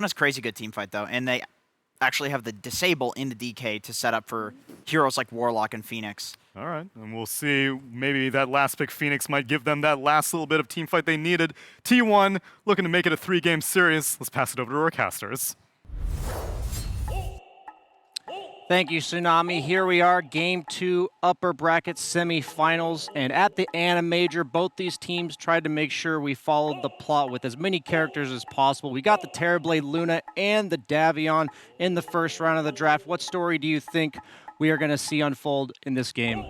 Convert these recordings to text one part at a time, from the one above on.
That's a crazy good team fight, though, and they actually have the disable in the DK to set up for heroes like Warlock and Phoenix. All right, and we'll see. Maybe that last pick, Phoenix, might give them that last little bit of team fight they needed. T1 looking to make it a 3-game series. Let's pass it over to our casters. Thank you, Tsunami. Here we are, Game 2, upper bracket semifinals. And at the AniMajor, both these teams tried to make sure we followed the plot with as many characters as possible. We got the Terrorblade Luna and the Davion in the first round of the draft. What story do you think we are going to see unfold in this game?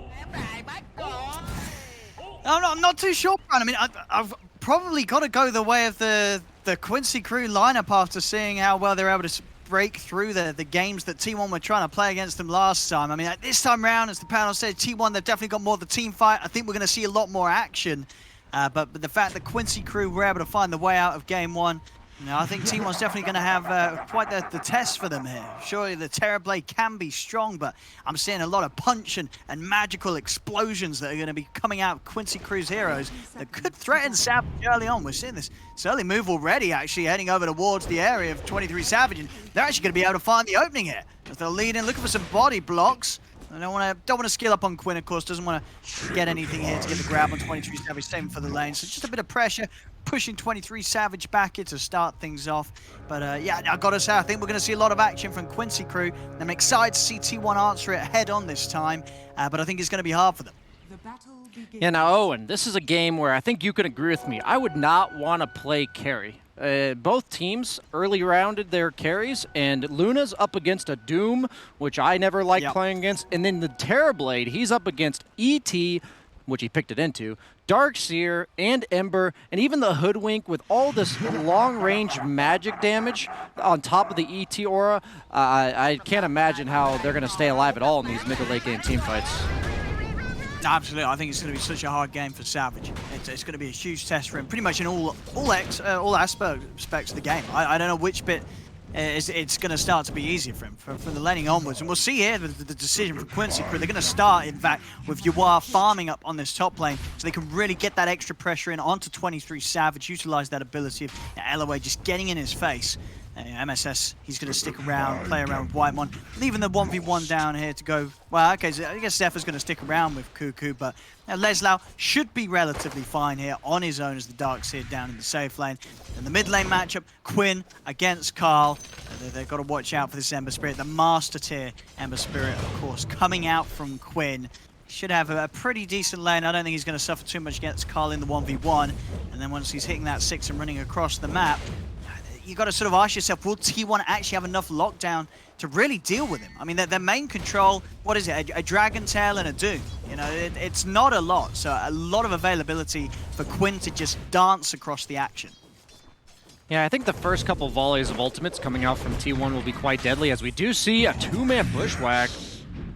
I'm not too sure, Brian. I mean, I've probably got to go the way of the Quincy crew lineup after seeing how well they're able to break through the games that T1 were trying to play against them last time. I mean, this time around, as the panel said, T1, they've definitely got more of the team fight. I think we're going to see a lot more action. But the fact that Quincy crew were able to find the way out of game 1, I think T1's definitely going to have quite the test for them here. Surely the Terrorblade can be strong, but I'm seeing a lot of punch and magical explosions that are going to be coming out of Quincy crew's heroes that could threaten Savage early on. We're seeing this early move already, actually heading over towards the area of 23 Savage, and they're actually going to be able to find the opening here. As they'll lead in, looking for some body blocks. I don't want to skill up on Quinn, of course, doesn't want to get anything here to get the grab on 23 Savage, saving for the lane. So just a bit of pressure, pushing 23 Savage back here to start things off. But yeah, I gotta say, I think we're going to see a lot of action from Quincy crew. I'm excited to see T1 answer it head on this time, but I think it's going to be hard for them. Yeah, now Owen, this is a game where I think you can agree with me. I would not want to play carry. Both teams early rounded their carries, and Luna's up against a Doom, which I never liked playing against, and then the Terrorblade, he's up against ET, which he picked it into, Darkseer, and Ember, and even the Hoodwink with all this long-range magic damage on top of the ET aura. I can't imagine how they're going to stay alive at all in these mid to late game team fights. Absolutely, I think it's going to be such a hard game for Savage. It's going to be a huge test for him, pretty much in all aspects of the game. I don't know which bit it's going to start to be easier for him, from the laning onwards. And we'll see here the decision from Quincy crew. They're going to start, in fact, with Yuar farming up on this top lane, so they can really get that extra pressure in onto 23 Savage, utilize that ability of LOA just getting in his face. MSS, he's going to stick around, play around with Whitemon, leaving the 1v1 down here to go. Well, okay, so I guess Zephyr's going to stick around with Cuckoo, but Leslau should be relatively fine here on his own as the Darkseer down in the safe lane. And the mid lane matchup, Quinn against Carl. They've got to watch out for this Ember Spirit, the master tier Ember Spirit, of course, coming out from Quinn. Should have a pretty decent lane. I don't think he's going to suffer too much against Carl in the 1v1. And then once he's hitting that 6 and running across the map, you got to sort of ask yourself, will T1 actually have enough lockdown to really deal with him? I mean, their main control, what is it, a Dragon Tail and a Doom? You know, it's not a lot, so a lot of availability for Quinn to just dance across the action. Yeah, I think the first couple volleys of ultimates coming out from T1 will be quite deadly, as we do see a 2-man bushwhack.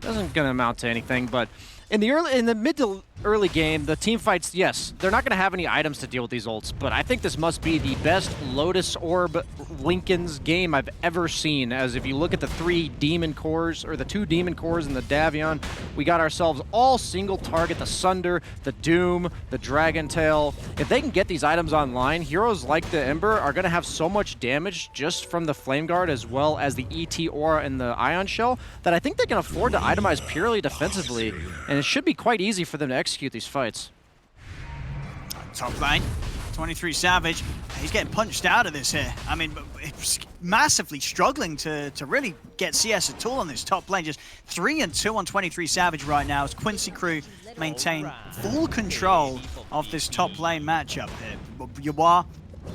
Doesn't gonna amount to anything, but in the mid to early game, the team fights, yes, they're not going to have any items to deal with these ults, but I think this must be the best Lotus Orb Linken's game I've ever seen, as if you look at the 3 demon cores, or the 2 demon cores and the Davion, we got ourselves all single target, the Sunder, the Doom, the Dragon Tail. If they can get these items online, heroes like the Ember are going to have so much damage just from the Flame Guard as well as the ET Aura and the Ion Shell that I think they can afford to itemize purely defensively, and it should be quite easy for them to execute these fights. Top lane, 23 Savage, he's getting punched out of this here. I mean, massively struggling to really get CS at all on this top lane. Just 3 and 2 on 23 Savage right now as Quincy crew maintain full control of this top lane matchup here. Yuar,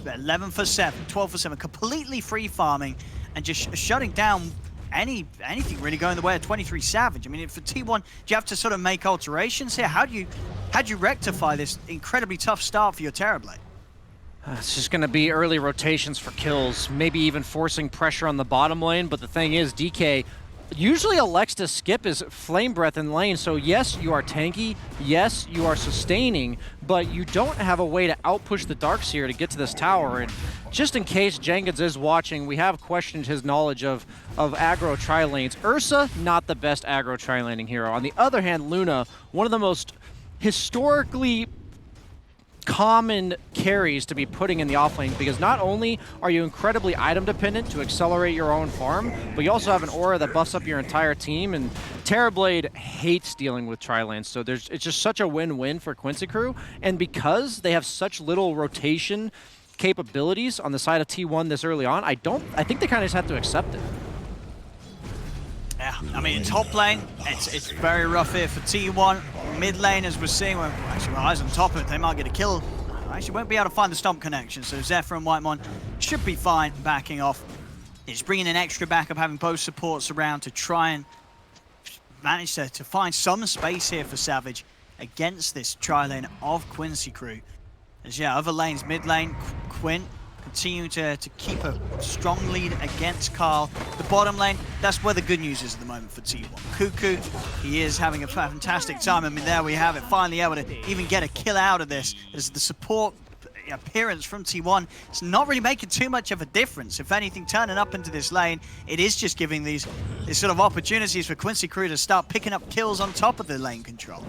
11 for 7, 12 for 7, completely free farming and just shutting down anything really going the way of 23 Savage. I mean, for T1, do you have to sort of make alterations here? How do you rectify this incredibly tough start for your Terrorblade? It's just going to be early rotations for kills, maybe even forcing pressure on the bottom lane, but the thing is, DK usually elects to skip his Flame Breath in lane, so yes, you are tanky, yes, you are sustaining, but you don't have a way to outpush the Darkseer to get to this tower, and just in case Jenkins is watching, we have questioned his knowledge of aggro tri-lanes. Ursa, not the best aggro tri-laning hero. On the other hand, Luna, one of the most historically common carries to be putting in the offlane, because not only are you incredibly item dependent to accelerate your own farm, but you also have an aura that buffs up your entire team, and Terrorblade hates dealing with tri-lanes, so it's just such a win-win for Quincy crew, and because they have such little rotation capabilities on the side of T1 this early on, I think they kind of just have to accept it. Yeah, I mean, top lane, it's very rough here for T1. Mid lane, as we're seeing, well, actually, with eyes on top of it, they might get a kill. Actually, won't be able to find the stomp connection, so Zephyr and Whitemon should be fine backing off. It's bringing an extra backup, having both supports around to try and manage to find some space here for Savage against this tri-lane of Quincy crew. As yeah, other lanes, mid lane, Quinn continue to keep a strong lead against Carl. The bottom lane, that's where the good news is at the moment for T1. Cuckoo, he is having a fantastic time. I mean, there we have it, finally able to even get a kill out of this, as the support appearance from T1 is not really making too much of a difference. If anything, turning up into this lane, it is just giving these sort of opportunities for Quincy crew to start picking up kills on top of the lane control.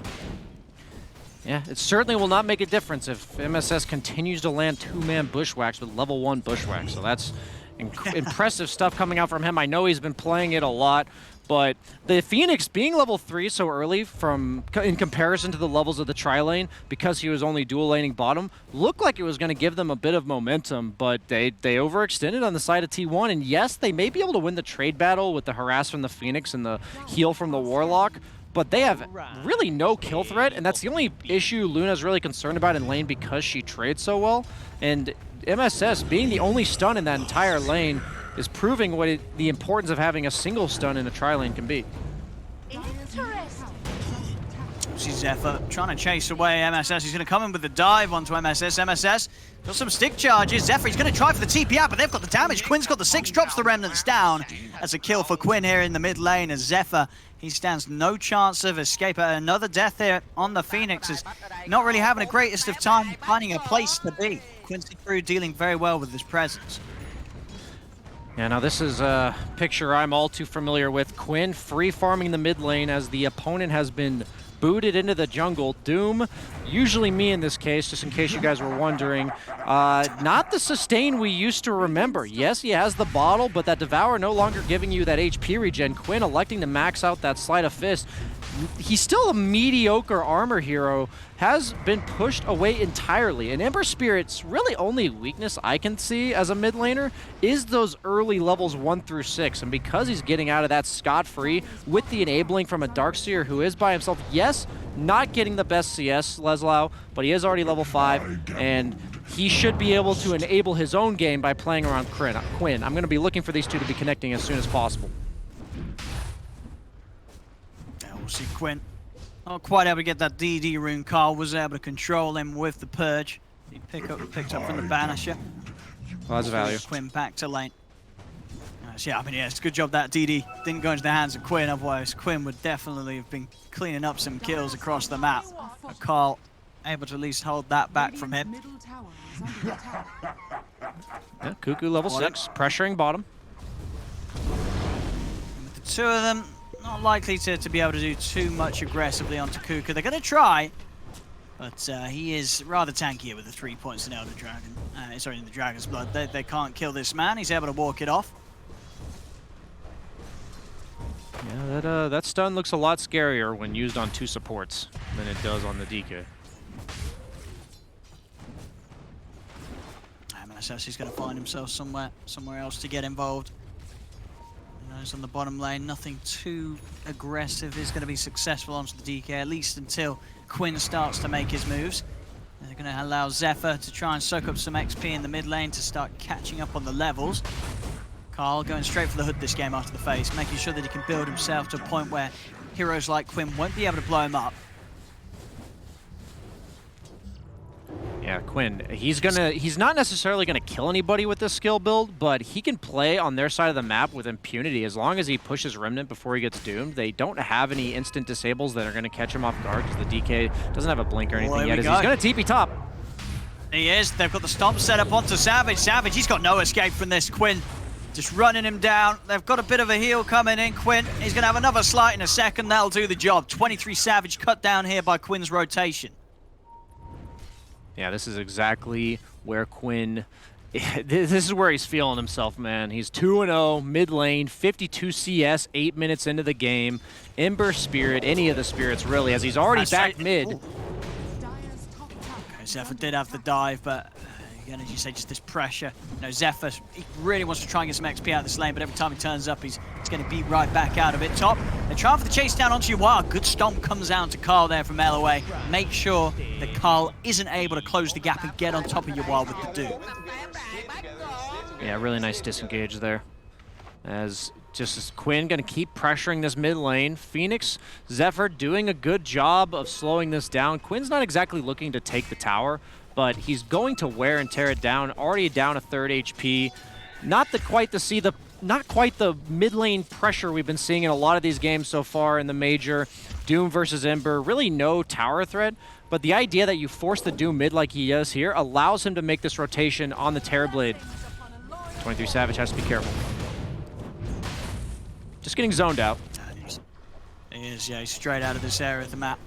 Yeah, it certainly will not make a difference if MSS continues to land two-man bushwhacks with level 1 bushwhacks. So that's impressive stuff coming out from him. I know he's been playing it a lot, but the Phoenix being level 3 so early in comparison to the levels of the tri-lane, because he was only dual laning bottom, looked like it was going to give them a bit of momentum, but they overextended on the side of T1, and yes, they may be able to win the trade battle with the harass from the Phoenix and the heal from the Warlock, but they have really no kill threat, and that's the only issue Luna's really concerned about in lane because she trades so well. And MSS, being the only stun in that entire lane, is proving what the importance of having a single stun in a tri-lane can be. See Zephyr trying to chase away MSS. He's going to come in with the dive onto MSS. MSS got some stick charges. Zephyr, he's going to try for the TP out, but they've got the damage. Quinn's got the 6, drops the remnants down. That's a kill for Quinn here in the mid lane as Zephyr, he stands no chance of escape. Another death here on the Phoenix, is not really having the greatest of time finding a place to be. Quincy crew dealing very well with his presence. Yeah, now this is a picture I'm all too familiar with. Quinn free farming the mid lane as the opponent has been booted into the jungle. Doom, usually me in this case, just in case you guys were wondering. Not the sustain we used to remember. Yes, he has the bottle, but that Devour no longer giving you that HP regen. Quinn electing to max out that Sleight of Fist. He's still a mediocre armor hero, has been pushed away entirely. And Ember Spirit's really only weakness I can see as a mid laner is those early levels 1 through 6. And because he's getting out of that scot-free with the enabling from a Darkseer who is by himself, yes, not getting the best CS, Leslau, but he is already level 5, and he should be able to enable his own game by playing around Quinn. I'm going to be looking for these two to be connecting as soon as possible. We'll see Quinn not quite able to get that DD rune. Carl was able to control him with the Purge. He picked up from the Banisher. Well, that's value. Quinn back to lane. Yeah, I mean, yeah, it's a good job that DD didn't go into the hands of Quinn, otherwise Quinn would definitely have been cleaning up some kills across the map. But Carl able to at least hold that back from him. Yeah, Cuckoo level 6, pressuring bottom. With the two of them, not likely to be able to do too much aggressively onto Cuckoo. They're going to try, but he is rather tankier with the 3 points in Elder Dragon. In the Dragon's Blood. They can't kill this man. He's able to walk it off. Yeah, that stun looks a lot scarier when used on 2 supports than it does on the DK. MSS, he's going to find himself somewhere else to get involved. He's on the bottom lane. Nothing too aggressive is going to be successful onto the DK, at least until Quinn starts to make his moves. They're going to allow Zephyr to try and soak up some XP in the mid lane to start catching up on the levels. Carl going straight for the hood this game after the face, making sure that he can build himself to a point where heroes like Quinn won't be able to blow him up. Yeah, Quinn, he's not necessarily gonna kill anybody with this skill build, but he can play on their side of the map with impunity as long as he pushes Remnant before he gets doomed. They don't have any instant disables that are gonna catch him off guard because the DK doesn't have a blink or anything yet. He's gonna TP top. He is. They've got the stomp set up onto Savage. Savage, he's got no escape from this. Quinn just running him down. They've got a bit of a heal coming in. Quinn, he's gonna have another slight in a second. That'll do the job. 23 Savage cut down here by Quinn's rotation. Yeah, this is exactly where Quinn, this is where he's feeling himself, man. He's 2-0, mid lane, 52 CS, 8 minutes into the game. Ember Spirit, any of the spirits really, as he's already back mid. Okay, Zephyr did have the dive, but again, as you say, just this pressure. You know, Zephyr, he really wants to try and get some XP out of this lane, but every time he turns up, he's going to beat right back out of it. Top, they're trying for the chase down onto Yuar. Good stomp comes out to Carl there from LOA. Make sure that Carl isn't able to close the gap and get on top of Yuar with the Doom. Yeah, really nice disengage there. As Quinn going to keep pressuring this mid lane. Phoenix, Zephyr doing a good job of slowing this down. Quinn's not exactly looking to take the tower, but he's going to wear and tear it down. Already down a third HP. Not quite the mid lane pressure we've been seeing in a lot of these games so far in the major. Doom versus Ember, really no tower threat, but the idea that you force the Doom mid like he does here allows him to make this rotation on the Terrorblade. 23 Savage has to be careful. Just getting zoned out. He is, yeah, he's straight out of this area of the map.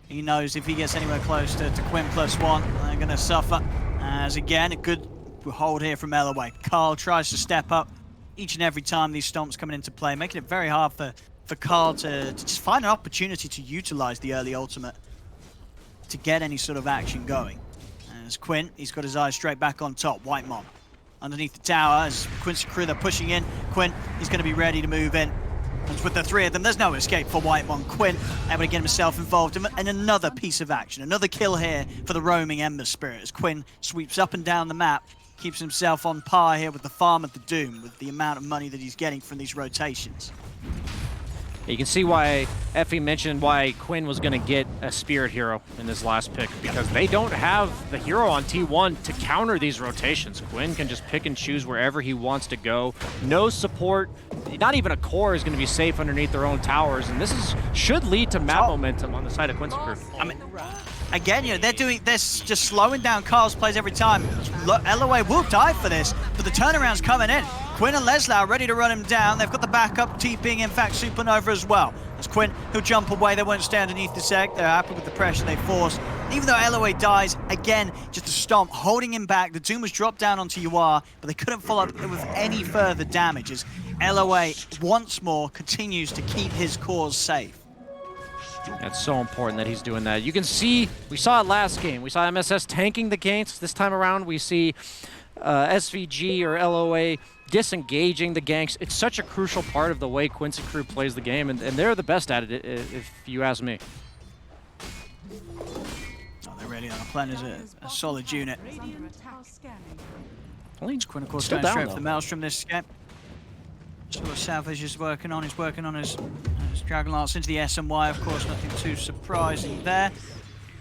He knows if he gets anywhere close to Quinn +1, they're going to suffer. As again, a good hold here from LOA. Carl tries to step up each and every time these stomps coming into play, making it very hard for Carl to just find an opportunity to utilize the early ultimate to get any sort of action going. As Quinn, he's got his eyes straight back on top. White Mom underneath the tower as Quincy crew, they're pushing in. Quinn, he's going to be ready to move in. And with the three of them, there's no escape for White Mom. Quinn able to get himself involved in another piece of action. Another kill here for the roaming Ember Spirit as Quinn sweeps up and down the map, keeps himself on par here with the farm of the Doom with the amount of money that he's getting from these rotations. You can see why Effie mentioned why Quinn was going to get a Spirit hero in this last pick, because they don't have the hero on T1 to counter these rotations. Quinn can just pick and choose wherever he wants to go. No support, not even a core is going to be safe underneath their own towers, and this should lead to map momentum on the side of Quincy crew. I mean, again, you know, they're just slowing down Carl's plays every time. LOA will dive for this, but the turnaround's coming in. Quinn and Leslie ready to run him down. They've got the backup, TPing, in fact, Supernova as well. As Quinn, he'll jump away. They won't stay underneath the sec. They're happy with the pressure they force. Even though LOA dies, again, just a stomp, holding him back. The Doom was dropped down onto UR, but they couldn't follow up with any further damage as LOA, once more, continues to keep his cause safe. That's so important that he's doing that. You can see, we saw it last game. We saw MSS tanking the ganks. This time around, we see SVG or LOA disengaging the ganks. It's such a crucial part of the way Quincy crew plays the game, and they're the best at it, if you ask me. Oh, they're really on a plan as a solid unit. Quinn, of course, Still going down, straight though. for the Maelstrom this game. That's what Savage is working on. He's working on his Dragon Lance into the SMY, of course, nothing too surprising there.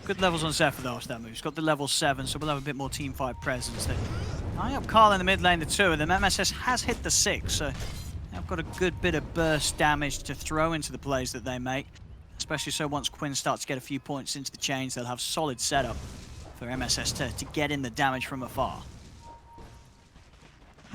Good levels on Zephyr though, that move. He's got the level 7, so we'll have a bit more teamfight presence there. Eyeing up Carl in the mid lane, the 2 of them. MSS has hit the 6, so they've got a good bit of burst damage to throw into the plays that they make. Especially so once Quinn starts to get a few points into the chains, they'll have solid setup for MSS to get in the damage from afar.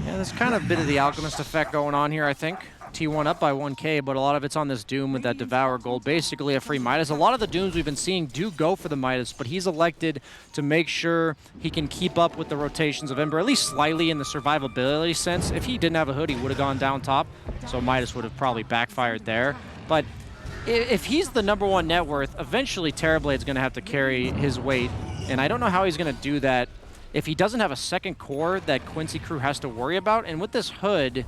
Yeah, there's kind of a bit of the Alchemist effect going on here, I think. T1 up by 1K, but a lot of it's on this Doom with that Devour Gold. Basically a free Midas. A lot of the Dooms we've been seeing do go for the Midas, but he's elected to make sure he can keep up with the rotations of Ember, at least slightly in the survivability sense. If he didn't have a hood, he would have gone down top, so Midas would have probably backfired there. But if he's the #1 net worth, eventually Terrorblade's going to have to carry his weight, and I don't know how he's going to do that if he doesn't have a second core that Quincy crew has to worry about. And with this hood,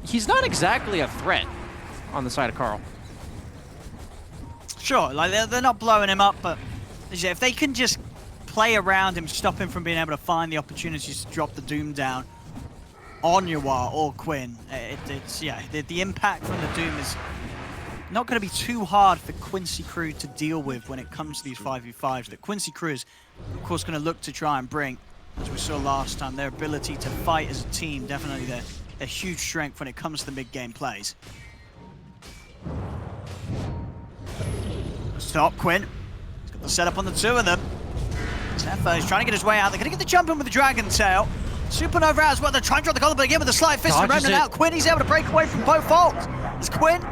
he's not exactly a threat on the side of Carl. Sure, like they're not blowing him up, but if they can just play around him, stop him from being able to find the opportunities to drop the Doom down on Yuar or Quinn, the impact from the Doom is not going to be too hard for Quincy crew to deal with when it comes to these 5v5s. That Quincy crew is, of course, going to look to try and bring, as we saw last time, their ability to fight as a team, definitely their huge strength when it comes to the mid-game plays. Stop, Quinn. He's got the setup on the 2 of them. Zephyr is trying to get his way out. They're going to get the jump in with the Dragon Tail. Supernova out as well. They're trying to drop the collar, but again with the slight fist and Remnant out. Quinn, he's able to break away from both ults. As Quinn,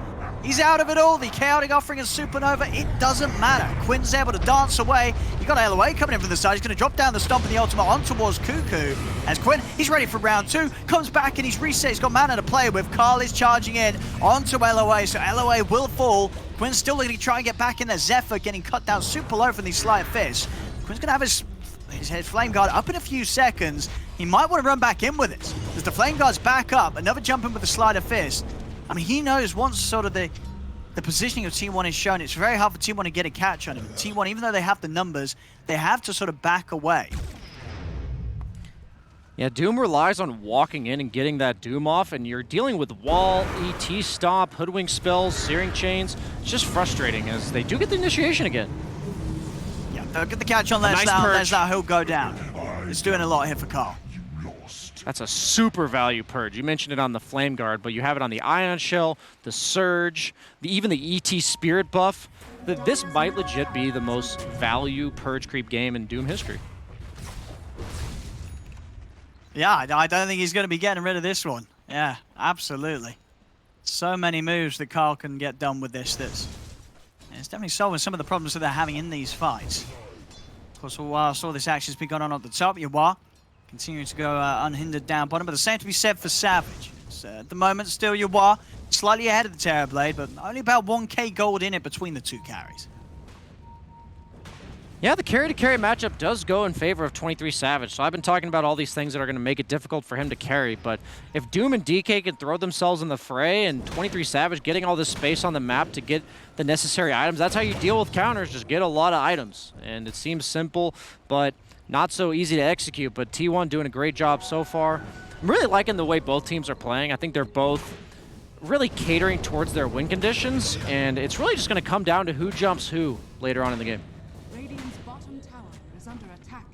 He's out of it all. The chaotic offering and supernova, it doesn't matter. Quinn's able to dance away. You got LOA coming in from the side. He's going to drop down the stomp and the ultimate on towards Cuckoo. As Quinn, he's ready for round 2. Comes back and he's reset. He's got mana to play with. Carl is charging in onto LOA, so LOA will fall. Quinn's still going to try and get back in there. Zephyr getting cut down super low from the Sleight of Fist. Quinn's going to have his Flame Guard up in a few seconds. He might want to run back in with it. As the Flame Guard's back up, another jump in with the Sleight of Fist. I mean, he knows once sort of the positioning of T1 is shown, it's very hard for T1 to get a catch on him. T1, even though they have the numbers, they have to sort of back away. Yeah, Doom relies on walking in and getting that Doom off, and you're dealing with wall, ET stop, hoodwink spells, searing chains. It's just frustrating as they do get the initiation again. Yeah, they'll get the catch on Leslau, he'll go down. It's doing a lot here for Carl. That's a super value purge. You mentioned it on the Flame Guard, but you have it on the Ion Shell, the Surge, even the ET Spirit buff. This might legit be the most value purge creep game in Doom history. Yeah, I don't think he's going to be getting rid of this one. Yeah, absolutely. So many moves that Carl can get done with this. It's definitely solving some of the problems that they're having in these fights. Of course, whilst all this action's been going on at the top, you are continuing to go unhindered down bottom, but the same to be said for Savage. At the moment, still Yuwa slightly ahead of the Terrorblade, but only about 1k gold in it between the two carries. Yeah, the carry-to-carry matchup does go in favor of 23 Savage, so I've been talking about all these things that are going to make it difficult for him to carry, but if Doom and DK can throw themselves in the fray and 23 Savage getting all this space on the map to get the necessary items, that's how you deal with counters, just get a lot of items. And it seems simple, but not so easy to execute, but T1 doing a great job so far. I'm really liking the way both teams are playing. I think they're both really catering towards their win conditions, and it's really just going to come down to who jumps who later on in the game. Radiant's bottom tower is under attack.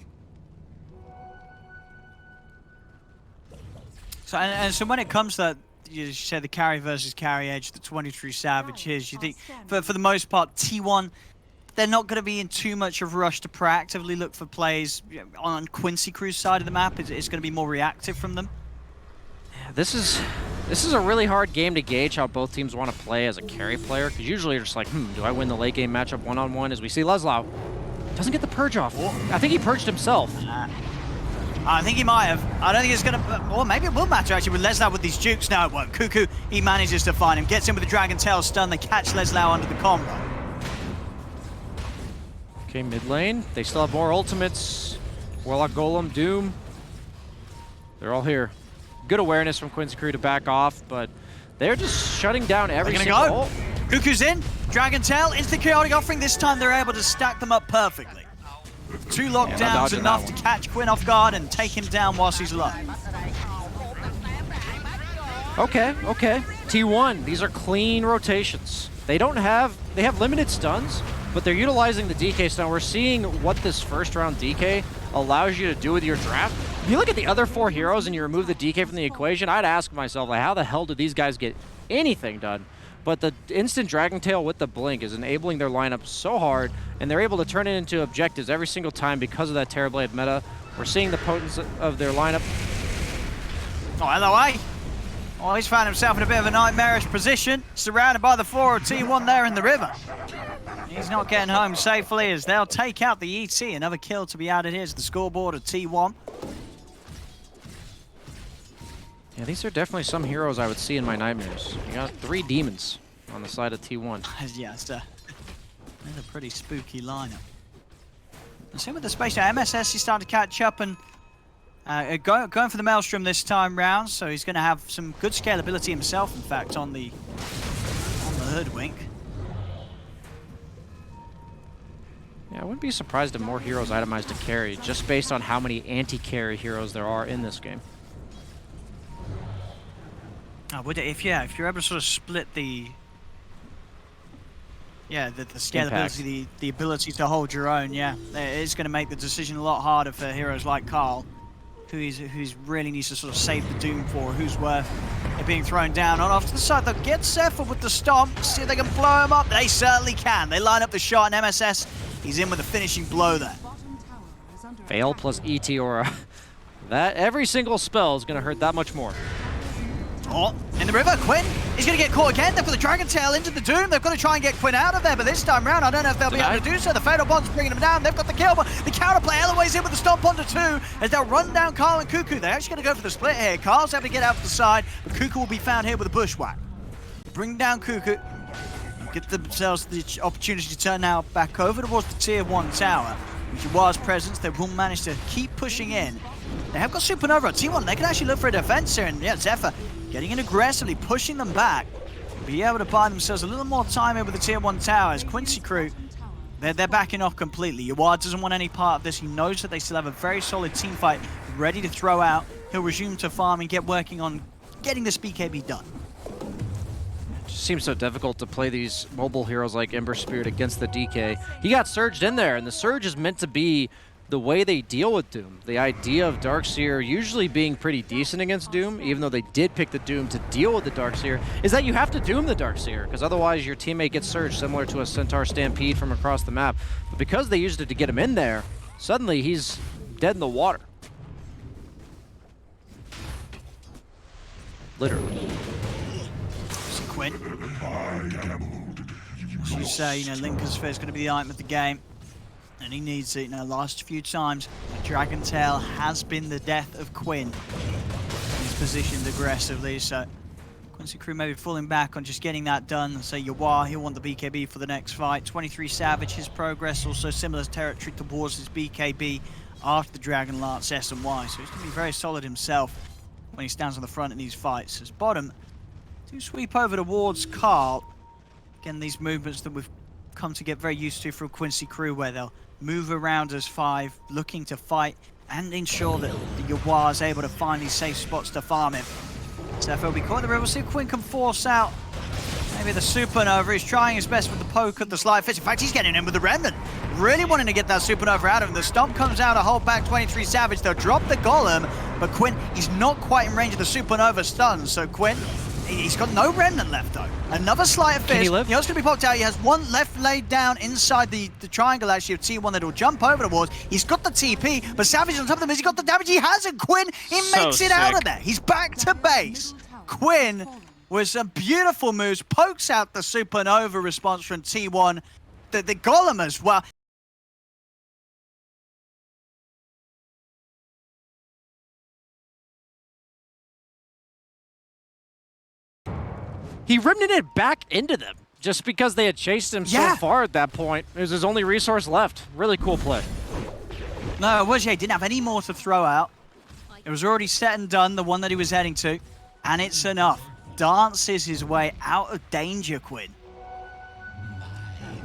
So, and so when it comes to that, you said the carry versus carry edge, the 23 Savages, you think for the most part, T1, they're not going to be in too much of a rush to proactively look for plays on Quincy Crew's side of the map. It's going to be more reactive from them. Yeah, this is a really hard game to gauge how both teams want to play as a carry player, because usually you're just like, do I win the late game matchup one-on-one? As we see Leslau doesn't get the purge off. I think he purged himself. I think he might have. I don't think it's going to... Or maybe it will matter, actually, with Leslau with these jukes. No, it won't. Cuckoo, he manages to find him. Gets in with the Dragon Tail stun. They catch Leslau under the combo. Okay, mid lane. They still have more ultimates. Warlock Golem, Doom. They're all here. Good awareness from Quincy Crew to back off, but they're just shutting down every single... They're going to go. Cuckoo's in. Dragon Tail into the chaotic offering. This time they're able to stack them up perfectly. 2 lockdowns enough to catch Quinn off guard and take him down whilst he's low. Okay. T1, these are clean rotations. They have limited stuns, but they're utilizing the DK stun. We're seeing what this first round DK allows you to do with your draft. If you look at the other 4 heroes and you remove the DK from the equation, I'd ask myself, like, how the hell did these guys get anything done? But the instant Dragon Tail with the blink is enabling their lineup so hard, and they're able to turn it into objectives every single time because of that Terrorblade meta. We're seeing the potency of their lineup. Oh, LOA. Oh, he's found himself in a bit of a nightmarish position, surrounded by the 4 of T1 there in the river. He's not getting home safely as they'll take out the ET. Another kill to be added here to the scoreboard of T1. Yeah, these are definitely some heroes I would see in my nightmares. You got 3 demons on the side of T1. Yeah, it's a pretty spooky lineup. Same with the space now. MSS is starting to catch up and going for the Maelstrom this time round, so he's going to have some good scalability himself, in fact, on the Hoodwink. Yeah, I wouldn't be surprised if more heroes itemized to carry, just based on how many anti-carry heroes there are in this game. If you're able to sort of split the scalability, the ability to hold your own, it's going to make the decision a lot harder for heroes like Carl, who's really needs to sort of save the Doom for, who's worth it being thrown down. On off to the side, they'll get Zephyr with the stomp, see if they can blow him up. They certainly can. They line up the shot, and MSS, he's in with a finishing blow there. Fail plus ET Aura. That every single spell is going to hurt that much more. Oh, in the river, Quinn is going to get caught again. They've got the Dragon Tail into the Doom. They've got to try and get Quinn out of there, but this time around, I don't know if they'll be able to do so. The Fatal Bond's bringing them down. They've got the kill, but the counterplay, Eloy's in with the Stomp onto 2 as they'll run down Carl and Cuckoo. They're actually going to go for the split here. Carl's having to get out to the side, but Cuckoo will be found here with a bushwhack. Bring down Cuckoo. Get themselves the opportunity to turn now back over towards the Tier 1 tower. With Yawar's presence, they will manage to keep pushing in. They have got Supernova on T1. They can actually look for a defense here, and yeah, Zephyr getting in aggressively, pushing them back. Be able to buy themselves a little more time here with the Tier 1 towers. Quincy crew, they're backing off completely. Yawar doesn't want any part of this. He knows that they still have a very solid team fight ready to throw out. He'll resume to farm and get working on getting this BKB done. Seems so difficult to play these mobile heroes like Ember Spirit against the DK. He got surged in there, and the surge is meant to be the way they deal with Doom. The idea of Darkseer usually being pretty decent against Doom, even though they did pick the Doom to deal with the Darkseer, is that you have to Doom the Darkseer, because otherwise your teammate gets surged, similar to a Centaur Stampede from across the map. But because they used it to get him in there, suddenly he's dead in the water. Literally. Quinn. As you say, Lincoln's Sphere is going to be the item of the game, and he needs it. Last few times, Dragon Tail has been the death of Quinn. He's positioned aggressively, so Quincy crew maybe falling back on just getting that done. And say Yawar, he'll want the BKB for the next fight. 23 Savage, his progress also similar territory towards his BKB after the Dragon Lance S and Y, so he's going to be very solid himself when he stands on the front in these fights. As bottom, to sweep over towards Carl. Again, these movements that we've come to get very used to from Quincy crew, where they'll move around as 5, looking to fight and ensure that the Yawar is able to find these safe spots to farm him. Zephyr will be caught in the river. We'll see if Quinn can force out maybe the Supernova. He's trying his best with the poke of the Slide Fist. In fact, he's getting in with the Remnant. Really wanting to get that Supernova out of him. The Stomp comes out to hold back 23 Savage. They'll drop the Golem, but Quinn, he's not quite in range of the Supernova stun. So Quinn, he's got no Remnant left though. Another Sleight of Fist. Can he live? You know what's going to be popped out? He has one left laid down inside the triangle actually of T1 that will jump over towards. He's got the TP, but Savage on top of them, has he got the damage? He hasn't. Quinn, he makes it out of there. He's back to base. Quinn, with some beautiful moves, pokes out the Supernova response from T1. The Golem as well. He remnanted back into them just because they had chased him so far at that point. It was his only resource left. Really cool play. No, it was, yeah, he didn't have any more to throw out. It was already set and done, the one that he was heading to, and it's enough. Dances his way out of danger, Quinn.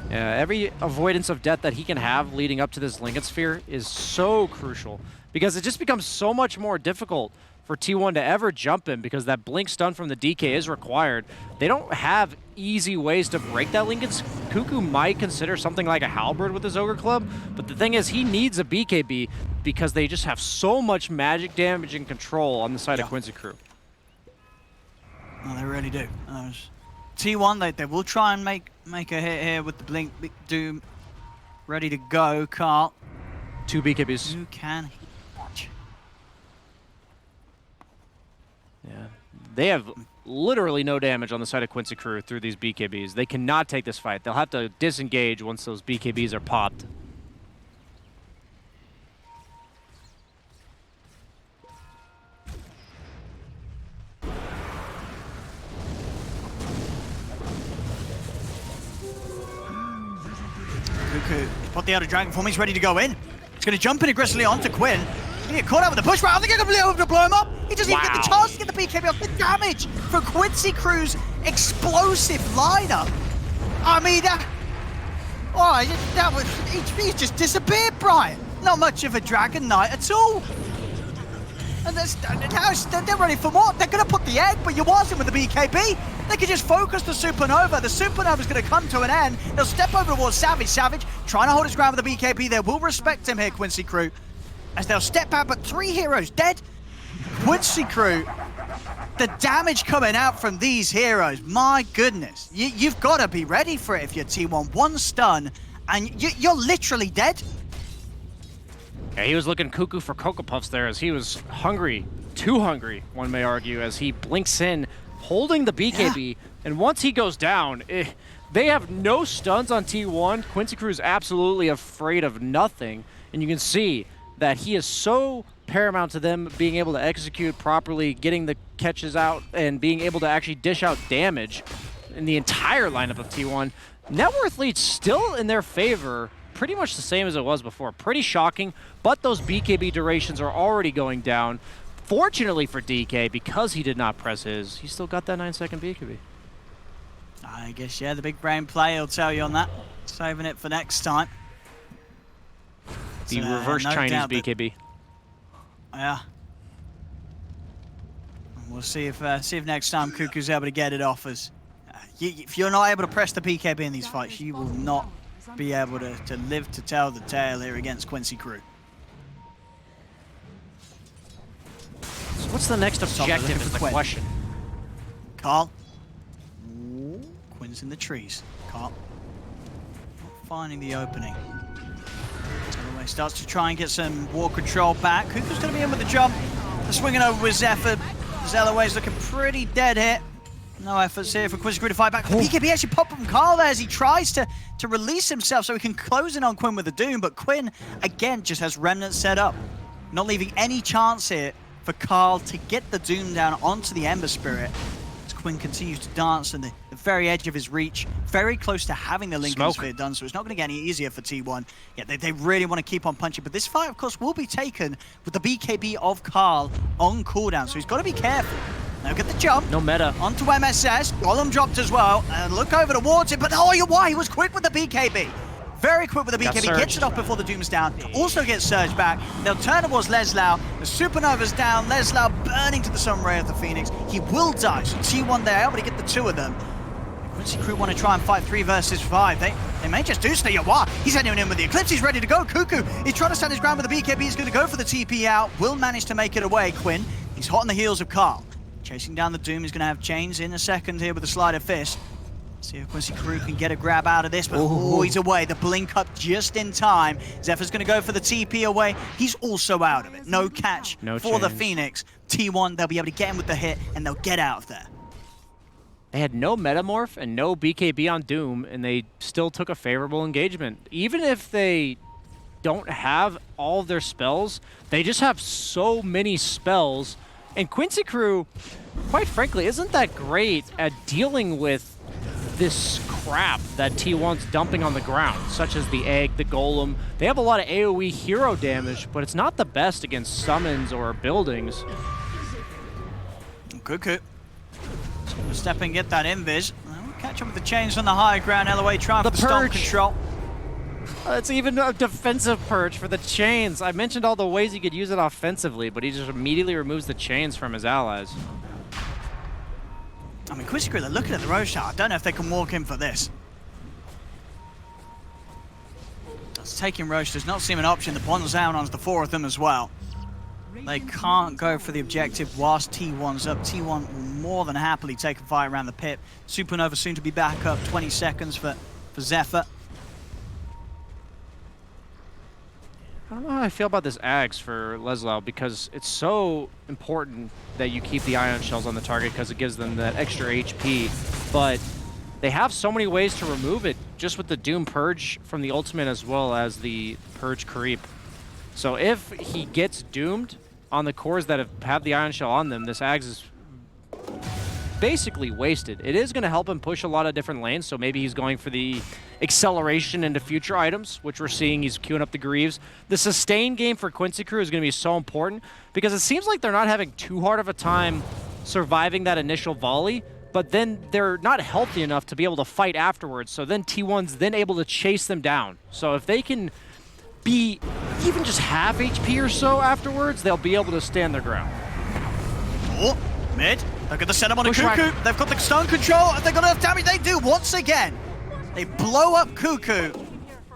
Yeah, every avoidance of death that he can have leading up to this Lincoln Sphere is so crucial, because it just becomes so much more difficult for T1 to ever jump him, because that blink stun from the DK is required. They don't have easy ways to break that Lincoln. Cuckoo might consider something like a Halberd with his Ogre Club, but the thing is, he needs a BKB because they just have so much magic damage and control on the side of Quincy crew. No, they really do. T1, they will try and make a hit here with the Blink Doom ready to go. Carl. 2 BKBs. Who can he watch? Yeah, they have literally no damage on the side of Quincy crew through these BKBs. They cannot take this fight. They'll have to disengage once those BKBs are popped. Cuckoo, he's put the Outer Dragon form, he's ready to go in. He's going to jump in aggressively onto Quinn. He's going to get caught out with the push. I think he's going to be able to blow him up. He doesn't even get the chance to get the BKB off. The damage for Quincy crew's explosive lineup. I mean, he just disappeared, Brian. Not much of a Dragon Knight at all. And they're ready for more. They're going to put the egg, but you wasn't with the BKB. They could just focus the Supernova. The Supernova's going to come to an end. They'll step over towards Savage. Savage trying to hold his ground with the BKB. They will respect him here, Quincy crew, as they'll step back, but 3 heroes dead. Quincy crew, the damage coming out from these heroes, my goodness. You've got to be ready for it if you're T1. 1 stun, and you're literally dead. Yeah, he was looking cuckoo for Cocoa Puffs there as he was hungry too hungry, one may argue, as he blinks in, holding the BKB. And once he goes down, they have no stuns on T1. Quincy Crew is absolutely afraid of nothing. And you can see that he is so paramount to them being able to execute properly, getting the catches out, and being able to actually dish out damage in the entire lineup of T1. Net worth lead's still in their favor, pretty much the same as it was before. Pretty shocking, but those BKB durations are already going down. Fortunately for DK, because he did not press his, he still got that 9-second BKB. I guess, yeah, the big brain play will tell you on that. Saving it for next time. The reverse no Chinese doubt BKB. Yeah. We'll see if next time Cuckoo's able to get it off us. If you're not able to press the BKB in these fights, you will not be able to live to tell the tale here against Quincy Crew. So what's the next objective is the question. Carl. Ooh, Quinn's in the trees. Carl. Not finding the opening. Anyway, starts to try and get some wall control back. Cuckoo's going to be in with the jump. They're swinging over with Zephyr. Zelaway's looking pretty dead here. No efforts here for Quincy Crew to fight back. The BKB actually popped from Carl there as he tries to release himself so he can close in on Quinn with the Doom, but Quinn, again, just has Remnant set up. Not leaving any chance here for Carl to get the Doom down onto the Ember Spirit as Quinn continues to dance on the very edge of his reach, very close to having the Lincoln Sphere done, so it's not going to get any easier for T1. Yeah, they really want to keep on punching, but this fight, of course, will be taken with the BKB of Carl on cooldown, so he's got to be careful. Now get the jump. No meta. Onto MSS. Golem dropped as well. And look over towards it, but oh, why? He was quick with the BKB. Very quick with the BKB. Gets it off before the Doom's down. Also gets Surge back. They'll turn towards Leslau. The Supernova's down. Leslau burning to the Sun Ray of the Phoenix. He will die. So T1, they're able to get the two of them. Quincy Crew want to try and fight 3 versus 5. They may just do so. Yawa, he's heading in with the Eclipse. He's ready to go. Cuckoo, he's trying to stand his ground with the BKB. He's going to go for the TP out. Will manage to make it away. Quinn, he's hot on the heels of Carl. Chasing down the Doom, he's going to have Chains in a second here with the Sleight of Fist. See if Quincy Crew can get a grab out of this, but oh, he's away. The blink up just in time. Zephyr's going to go for the TP away. He's also out of it. No catch for the Phoenix. T1, they'll be able to get him with the hit, and they'll get out of there. They had no Metamorph and no BKB on Doom, and they still took a favorable engagement. Even if they don't have all of their spells, they just have so many spells. And Quincy Crew, quite frankly, isn't that great at dealing with this crap that T1's dumping on the ground, such as the Egg, the Golem. They have a lot of AoE hero damage, but it's not the best against summons or buildings. Cuckoo. Step and get that invis. Catch up with the Chains on the high ground. LOA trying for the stomp control. It's even a defensive purge for the Chains. I mentioned all the ways he could use it offensively, but he just immediately removes the Chains from his allies. I mean, Quincy Crew, they're looking at the Roche Tower. I don't know if they can walk in for this. Taking Roche does not seem an option. The Bond's down onto the 4 of them as well. They can't go for the objective whilst T1's up. T1 will more than happily take a fight around the pit. Supernova soon to be back up. 20 seconds for Zephyr. I don't know how I feel about this Axe for Leslau, because it's so important that you keep the Ion Shells on the target because it gives them that extra HP, but they have so many ways to remove it, just with the Doom Purge from the ultimate as well as the Purge Creep. So if he gets doomed on the cores that have the Ion Shell on them, this Axe is basically wasted. It is going to help him push a lot of different lanes, so maybe he's going for the acceleration into future items, which we're seeing he's queuing up the Greaves. The sustain game for Quincy Crew is going to be so important because it seems like they're not having too hard of a time surviving that initial volley, but then they're not healthy enough to be able to fight afterwards, so then T1's then able to chase them down. So if they can be even just half HP or so afterwards, they'll be able to stand their ground. Oh, mid. Look at the setup on a Cuckoo. They've got the stun control. Have they got enough damage? They do once again. They blow up Cuckoo.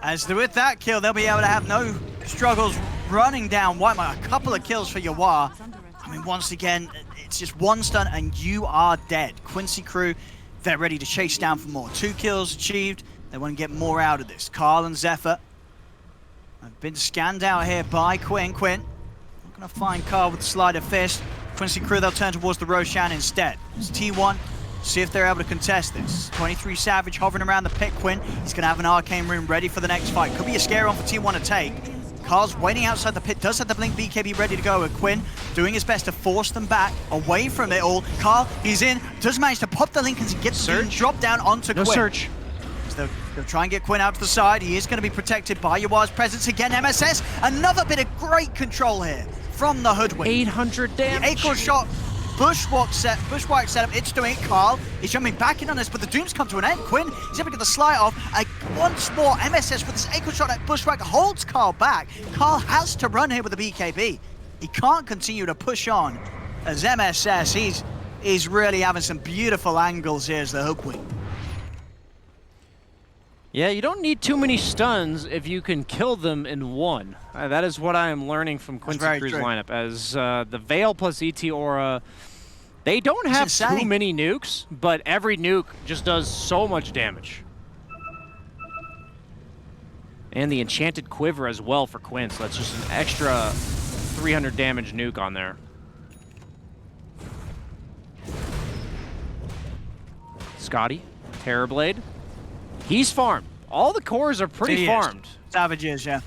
As with that kill, they'll be able to have no struggles running down Whitemire. A couple of kills for Yawar. I mean, once again, it's just one stun and you are dead. Quincy Crew, they're ready to chase down for more. 2 kills achieved. They want to get more out of this. Carl and Zephyr have been scanned out here by Quinn. Not going to find Carl with the Sleight of Fist. Quincy crew, they'll turn towards the Roshan instead. It's T1. See if they're able to contest this. 23 Savage hovering around the pit. Quinn, he's going to have an arcane rune ready for the next fight. Could be a scary one for T1 to take. Carl's waiting outside the pit, does have the blink BKB ready to go with Quinn, doing his best to force them back away from it all. Carl, he's in, does manage to pop the Lincolns and get the drop down onto No Quinn. search. So they'll try and get Quinn out to the side. He is going to be protected by Yawar's presence again. MSS, another bit of great control here from the Hoodwink. 800 damage. The acorn shot, bushwhack setup, it's doing it. Carl is jumping back in on this, but the dooms come to an end. Quinn is able to get the slide off. Once more, MSS with this acorn shot at bushwhack holds Carl back. Carl has to run here with the BKB. He can't continue to push on as MSS. He's really having some beautiful angles here as the Hoodwink. Yeah, you don't need too many stuns if you can kill them in one. That is what I am learning from Quincy Crew's lineup, as the Veil plus ET Aura, they don't have too many nukes, but every nuke just does so much damage. And the Enchanted Quiver as well for Quinn, so that's just an extra 300 damage nuke on there. Scotty, Terrorblade. He's farmed. All the cores are pretty farmed. Savages, yeah.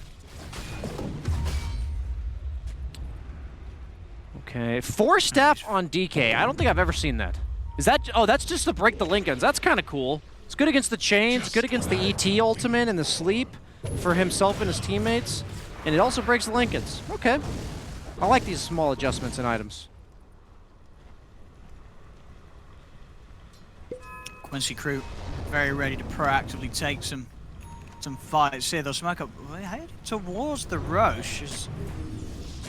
Okay, 4-step on DK. I don't think I've ever seen that. Is that? Oh, that's just to break the Lincolns. That's kind of cool. It's good against the chains, good against the ET ultimate and the sleep for himself and his teammates. And it also breaks the Lincolns. Okay. I like these small adjustments in items. Quincy crew very ready to proactively take some fights here. They'll smoke up heading towards the Roche.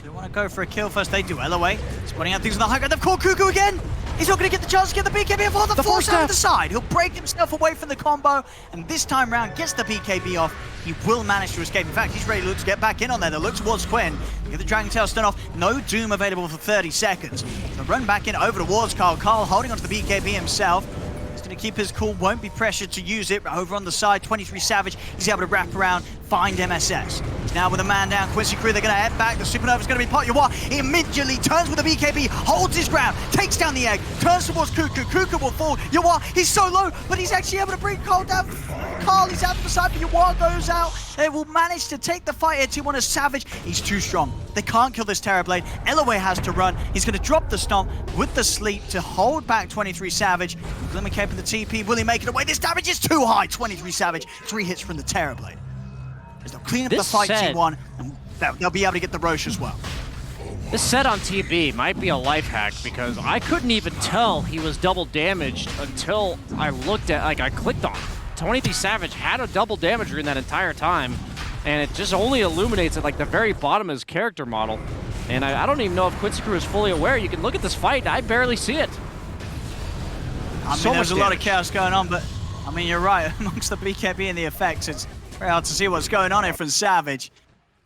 They want to go for a kill first. They do. LOA spotting out things on the high ground. They've caught Cuckoo again. He's not going to get the chance to get the BKB off. The force out of the side. He'll break himself away from the combo, and this time round gets the BKB off. He will manage to escape. In fact, he's ready to look to get back in on there. They'll look towards Quinn. Get the Dragon Tail stun off. No Doom available for 30 seconds. They'll run back in over towards Carl. Carl holding onto the BKB himself. Going to keep his cool, won't be pressured to use it. Over on the side, 23 Savage, he's able to wrap around, find MSS. He's now with a man down. Quincy crew, they're going to head back. The Supernova's going to be pot. Yawa, he immediately turns with the BKB, holds his ground, takes down the egg, turns towards Cuckoo. Cuckoo will fall. Yawa, he's so low, but he's actually able to bring Carl down. Carl, he's out to the side, but Yawa goes out. They will manage to take the fight here. T1 is Savage. He's too strong. They can't kill this Terrorblade. LOA has to run. He's going to drop the stomp with the sleep to hold back 23 Savage. Glimmer Cape in the TP. Will he make it away? This damage is too high. 23 Savage. 3 hits from the Terrorblade. As they'll clean up the fight, T1, and they'll be able to get the Roche as well. This set on TB might be a life hack because I couldn't even tell he was double damaged until I looked at, I clicked on it. 23 Savage had a double damage rune that entire time, and it just only illuminates at the very bottom of his character model. And I don't even know if Quincy Crew is fully aware. You can look at this fight, and I barely see it. I mean, there's a lot of chaos going on, but I mean, you're right. Amongst the BKB and the effects, it's very hard to see what's going on here from Savage.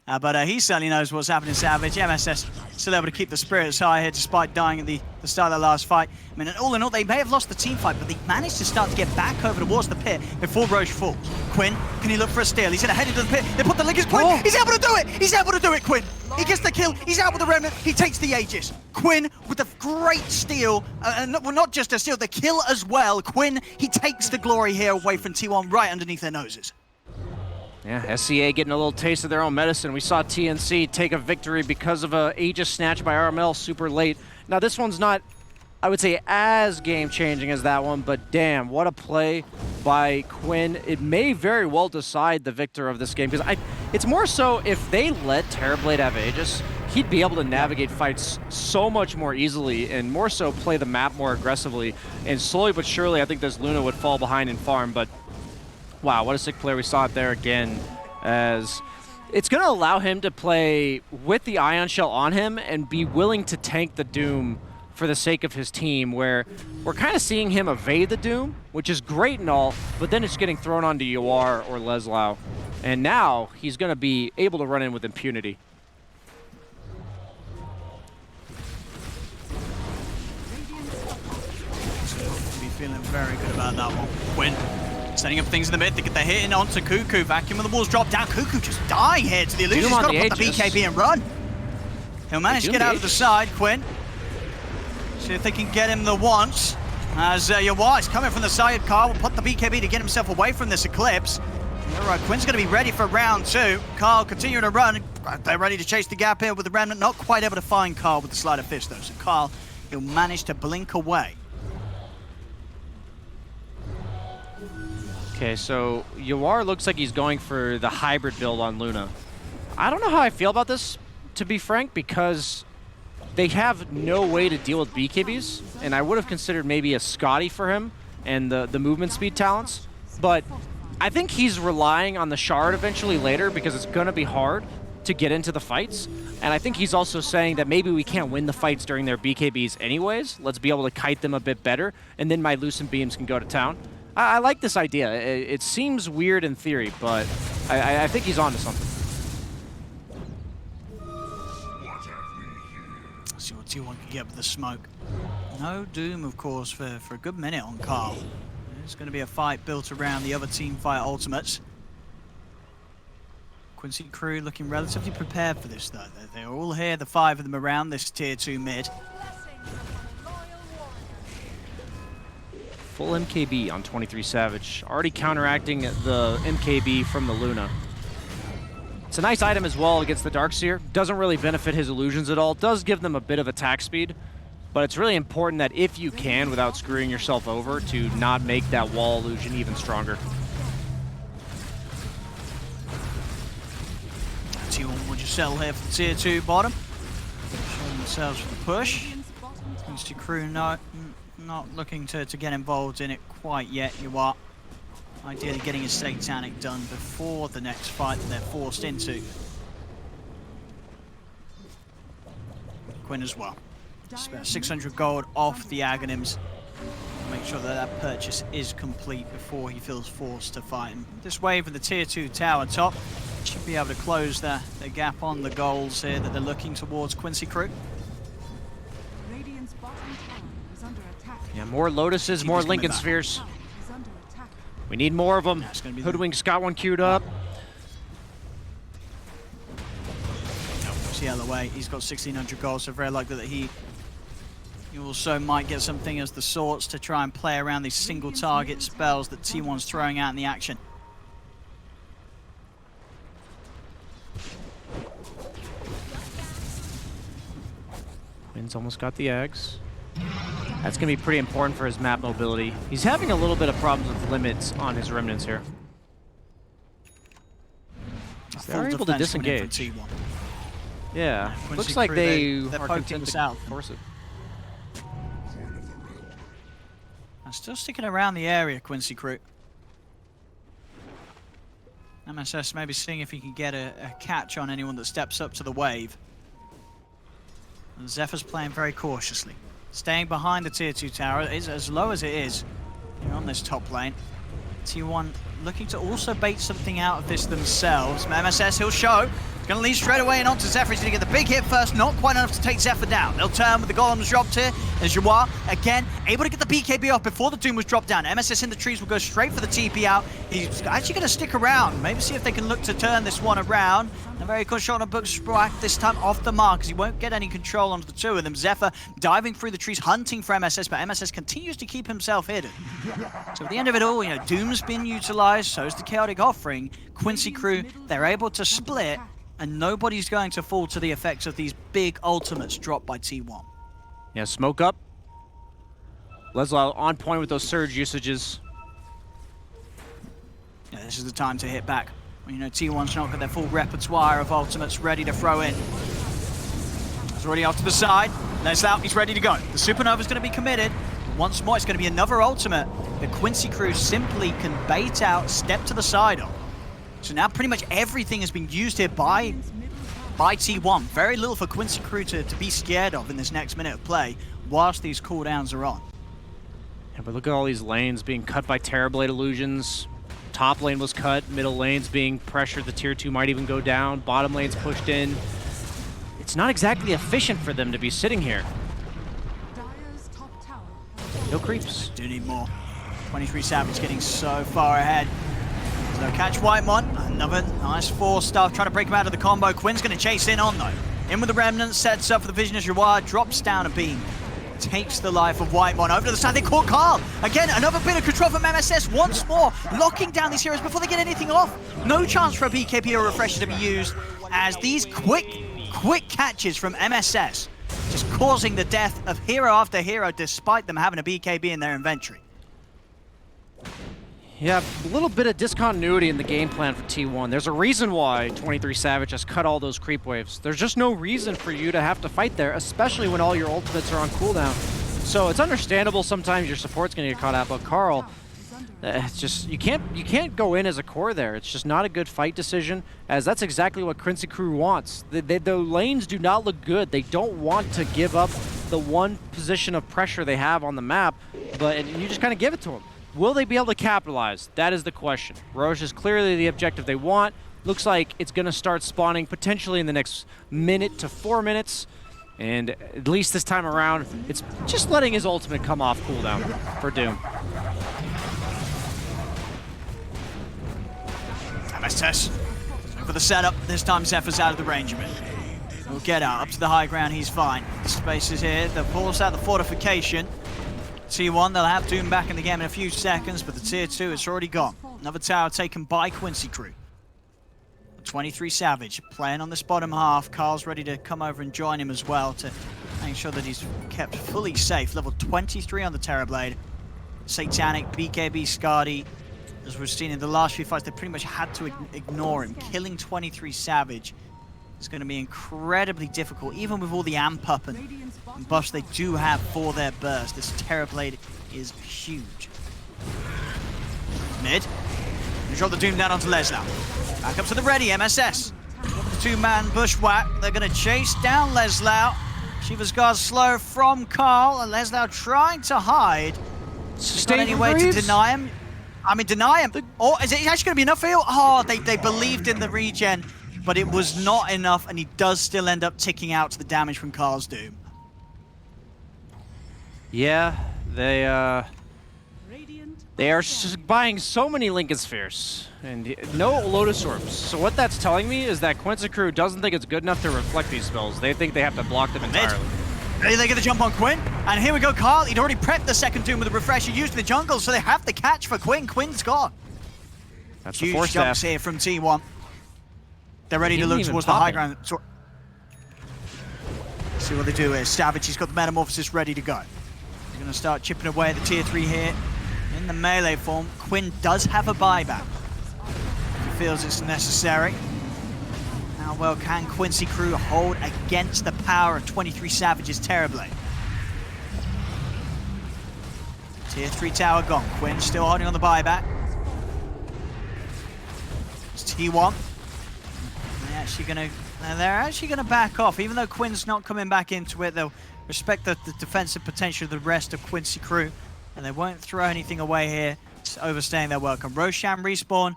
But he certainly knows what's happening, Savage. MSS still able to keep the spirits high here despite dying at the start of the last fight. I mean, all in all, they may have lost the team fight, but they managed to start to get back over towards the pit before Roche falls. Quinn, can he look for a steal? He's going to head into the pit. They put the Lickers. Quinn, he's able to do it! He's able to do it, Quinn! He gets the kill. He's out with the Remnant. He takes the Aegis. Quinn with a great steal. Well, not just a steal, the kill as well. Quinn, he takes the glory here away from T1 right underneath their noses. Yeah, SCA getting a little taste of their own medicine. We saw TNC take a victory because of a Aegis snatch by RML super late. Now this one's not, I would say, as game-changing as that one, but damn, what a play by Quinn. It may very well decide the victor of this game, because it's more so if they let Terrorblade have Aegis, he'd be able to navigate fights so much more easily and more so play the map more aggressively. And slowly but surely, I think this Luna would fall behind and farm, but wow, what a sick player. We saw it there again, as it's going to allow him to play with the Ion Shell on him and be willing to tank the Doom for the sake of his team, where we're kind of seeing him evade the Doom, which is great and all, but then it's getting thrown onto Yawar or Leslau. And now he's going to be able to run in with impunity. Be feeling very good about that one. Quinn setting up things in the mid to get the hit in onto Cuckoo. Vacuum of the walls drop down. Cuckoo just dying here to the illusion. He's got to put the BKB and run. He'll manage to get out of the side. Quinn See if they can get him the once. As Yawar is coming from the side, Carl will put the BKB to get himself away from this Eclipse. All right, Quinn's going to be ready for round 2. Carl continuing to run. They're ready to chase the gap here with the Remnant. Not quite able to find Carl with the sleight of fist, though. So Carl, he'll manage to blink away. Okay, so Yawar looks like he's going for the hybrid build on Luna. I don't know how I feel about this, to be frank, because they have no way to deal with BKBs, and I would have considered maybe a Scotty for him and the movement speed talents, but I think he's relying on the Shard eventually later because it's going to be hard to get into the fights, and I think he's also saying that maybe we can't win the fights during their BKBs anyways. Let's be able to kite them a bit better, and then my Lucent Beams can go to town. I like this idea. It seems weird in theory, but I think he's onto something. Let's see what T1 can get with the smoke. No Doom, of course, for a good minute on Carl. There's going to be a fight built around the other team fight ultimates. Quincy crew looking relatively prepared for this, though. They're all here, the 5 of them around this tier 2 mid. Full MKB on 23 Savage, already counteracting the MKB from the Luna. It's a nice item as well against the Darkseer. Doesn't really benefit his illusions at all. Does give them a bit of attack speed, but it's really important that if you can, without screwing yourself over, to not make that wall illusion even stronger. T1 will just settle here for the tier 2 bottom. Showing themselves for the push. Quincy crew not looking to get involved in it quite yet. You are ideally getting a Satanic done before the next fight that they're forced into. Quinn as well. Spare 600 gold off the Aghanims. Make sure that that purchase is complete before he feels forced to fight him. This wave of the tier 2 tower top should be able to close the gap on the goals here that they're looking towards Quincy crew. Radiant's bottom tower is under attack. Yeah, more Lotuses, more Lincoln Spheres. Is under attack. We need more of them. That's gonna be Hoodwink's got one queued up. See out of the way. He's got 1,600 gold, so very likely that he also might get something as the sorts to try and play around these single target spells that T1's throwing out in the action. Quinn's almost got the eggs. That's going to be pretty important for his map mobility. He's having a little bit of problems with limits on his remnants here. They're able to disengage. Yeah, looks like they are content to force it. I'm still sticking around the area, Quincy crew. MSS maybe seeing if he can get a catch on anyone that steps up to the wave. And Zephyr's playing very cautiously. Staying behind the tier 2 tower, is as low as it is here on this top lane. T1 looking to also bait something out of this themselves. MSS, he'll show. He's going to lead straight away and onto Zephyr. He's going to get the big hit first, not quite enough to take Zephyr down. They'll turn with the golems dropped here. As Jawar, again, able to get the BKB off before the Doom was dropped down. MSS in the trees will go straight for the TP out. He's actually going to stick around. Maybe see if they can look to turn this one around. A very good shot on Book3, this time off the mark, because he won't get any control onto the two of them. Zephyr diving through the trees, hunting for MSS, but MSS continues to keep himself hidden. So at the end of it all, you know, Doom's been utilized, so is the Chaotic Offering. Quincy crew, they're able to split, and nobody's going to fall to the effects of these big ultimates dropped by T1. Yeah, smoke up. Leslie on point with those surge usages. Yeah, this is the time to hit back. You know, T1's not got their full repertoire of ultimates ready to throw in. He's already off to the side. There's out, he's ready to go. The Supernova's going to be committed. Once more, it's going to be another ultimate. The Quincy crew simply can bait out, step to the side of. So now pretty much everything has been used here by T1. Very little for Quincy crew to be scared of in this next minute of play whilst these cooldowns are on. Yeah, but look at all these lanes being cut by Terrorblade illusions. Top lane was cut, middle lane's being pressured, the tier 2 might even go down, bottom lane's pushed in. It's not exactly efficient for them to be sitting here. Dire's top tower. No creeps. Do need more. 23 Savage getting so far ahead. So catch Whitemon, another nice 4-star, trying to break him out of the combo. Quinn's going to chase in on though. In with the Remnant, sets up for the Vision as Jawar, drops down a beam. takes the life of Whitemon. Over to the side, they caught Carl. Again, another bit of control from MSS once more, locking down these heroes before they get anything off. No chance for a BKB or refresher to be used, as these quick catches from MSS just causing the death of hero after hero despite them having a BKB in their inventory. Yeah, a little bit of discontinuity in the game plan for T1. There's a reason why 23 Savage has cut all those creep waves. There's just no reason for you to have to fight there, especially when all your ultimates are on cooldown. So it's understandable sometimes your support's gonna get caught out, but Carl, it's just, you can't go in as a core there. It's just not a good fight decision, as that's exactly what Quincy crew wants. The lanes do not look good. They don't want to give up the one position of pressure they have on the map, but you just kind of give it to them. Will they be able to capitalize? That is the question. Roche is clearly the objective they want. Looks like it's going to start spawning potentially in the next minute to 4 minutes. And at least this time around, it's just letting his ultimate come off cooldown for Doom. MSS for the setup. This time Zephyr's out of the range of it. He'll get out up to the high ground. He's fine. The space is here. They'll force out the fortification. T1, they'll have Doom back in the game in a few seconds, but the tier 2, it's already gone. Another tower taken by Quincy crew. 23 Savage playing on this bottom half. Carl's ready to come over and join him as well to make sure that he's kept fully safe. Level 23 on the Terrorblade. Satanic, BKB, Scardy. As we've seen in the last few fights, they pretty much had to ignore him. Killing 23 Savage is going to be incredibly difficult, even with all the amp up and buffs they do have for their burst. This Terrorblade is huge. Mid. They drop the Doom down onto Leslau. Back up to the ready, MSS. The two-man bushwhack. They're going to chase down Leslau. Shiva's Guard's slow from Carl, and Leslau trying to hide. Got any way to deny him? I mean, deny him. Or is it actually going to be enough for you? Oh, they believed in the regen, but it was not enough, and he does still end up ticking out to the damage from Carl's Doom. Yeah, they are buying so many Lincoln Spheres and no Lotus Orbs. So what that's telling me is that Quincy crew doesn't think it's good enough to reflect these spells. They think they have to block them entirely. Ready, they get the jump on Quinn, and here we go, Carl. He'd already prepped the second Doom with a refresher used in the jungle, so they have the catch for Quinn. Quinn's gone. That's huge the force jumps staff here from T1. They're ready to look towards the high ground. See what they do here. Savage, he's got the Metamorphosis ready to go. He's going to start chipping away at the tier 3 here. In the melee form, Quinn does have a buyback. He feels it's necessary. How well can Quincy crew hold against the power of 23 Savage's Terrorblade? Tier 3 tower gone. Quinn still holding on the buyback. It's T1. They're actually gonna back off, even though Quinn's not coming back into it. They'll respect the defensive potential of the rest of Quincy crew, and they won't throw anything away here. It's overstaying their welcome. Roshan respawn.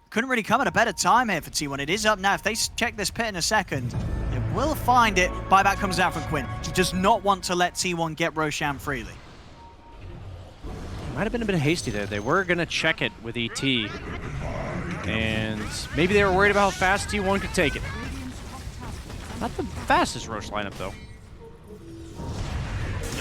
Couldn't really come at a better time here for T1. It is up now. If they check this pit in a second, they will find it. Buyback comes out from Quinn. He does not want to let T1 get Roshan freely. Might have been a bit hasty there. They were going to check it with ET. And maybe they were worried about how fast T1 could take it. Not the fastest Roche lineup, though.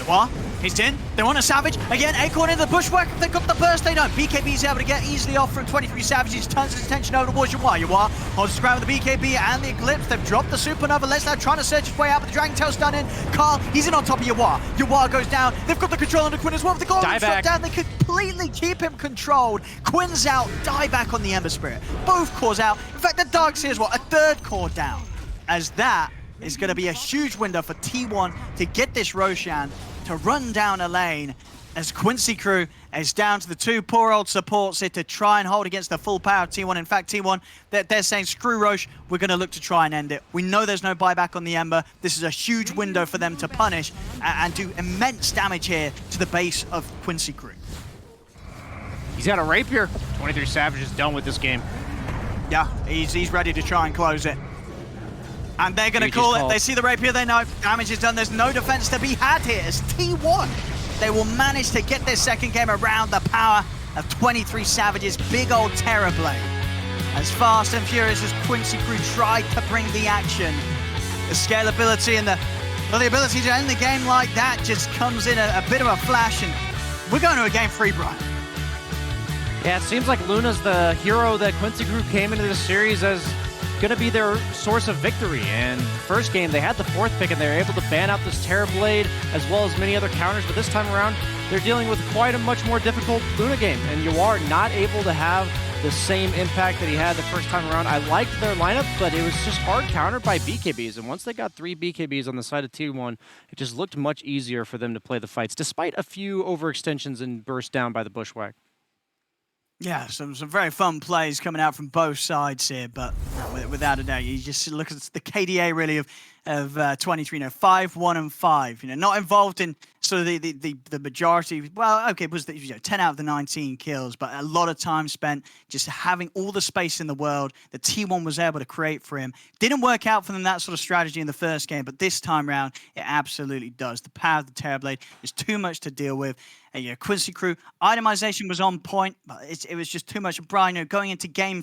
Noir, he's in. They want a Savage. Again, Acorn into the bushwhack. If they got the burst, they don't. BKB is able to get easily off from 23 Savages. Turns his attention over towards Noir. Noir holds his ground with the BKB and the Eclipse. They've dropped the Supernova. Leslau trying to search his way out, but the Dragon Tail's done in. Carl, he's in on top of Noir. Noir goes down. They've got the control under Quinn as well. If the Golem shot down, they completely keep him controlled. Quinn's out. Die back on the Ember Spirit. Both cores out. In fact, the Darkseer's what? A third core down. As that is going to be a huge window for T1 to get this Roshan to run down a lane, as Quincy crew is down to the two poor old supports here to try and hold against the full power of T1. In fact, T1, they're saying, screw Roche, we're going to look to try and end it. We know there's no buyback on the Ember. This is a huge window for them to punish and do immense damage here to the base of Quincy crew. He's got a Rapier. 23 Savage is done with this game. Yeah, he's ready to try and close it. And they're going to call it. They see the Rapier, they know damage is done. There's no defense to be had here. As T1, they will manage to get this second game around the power of 23 Savage's big old Terrorblade. As fast and furious as Quincy crew tried to bring the action, the scalability and the Well, the ability to end the game like that just comes in a bit of a flash, and we're going to a game 3, Brian. Yeah, it seems like Luna's the hero that Quincy Group came into this series as going to be their source of victory. And first game, they had the 4th pick, and they were able to ban out this Terrorblade as well as many other counters. But this time around, they're dealing with quite a much more difficult Luna game. And Yawar not able to have the same impact that he had the first time around. I liked their lineup, but it was just hard countered by BKBs. And once they got 3 BKBs on the side of T1, it just looked much easier for them to play the fights, despite a few overextensions and burst down by the Bushwhack. Yeah, some very fun plays coming out from both sides here, but without a doubt, you just look at the KDA really of 23, 5, 1, and 5. Not involved in sort of the majority. Well, okay, it was 10 out of the 19 kills, but a lot of time spent just having all the space in the world that T1 was able to create for him. Didn't work out for them, that sort of strategy in the first game, but this time around, it absolutely does. The power of the Terrorblade is too much to deal with. Quincy Crew, itemization was on point, but it was just too much. Brian, going into game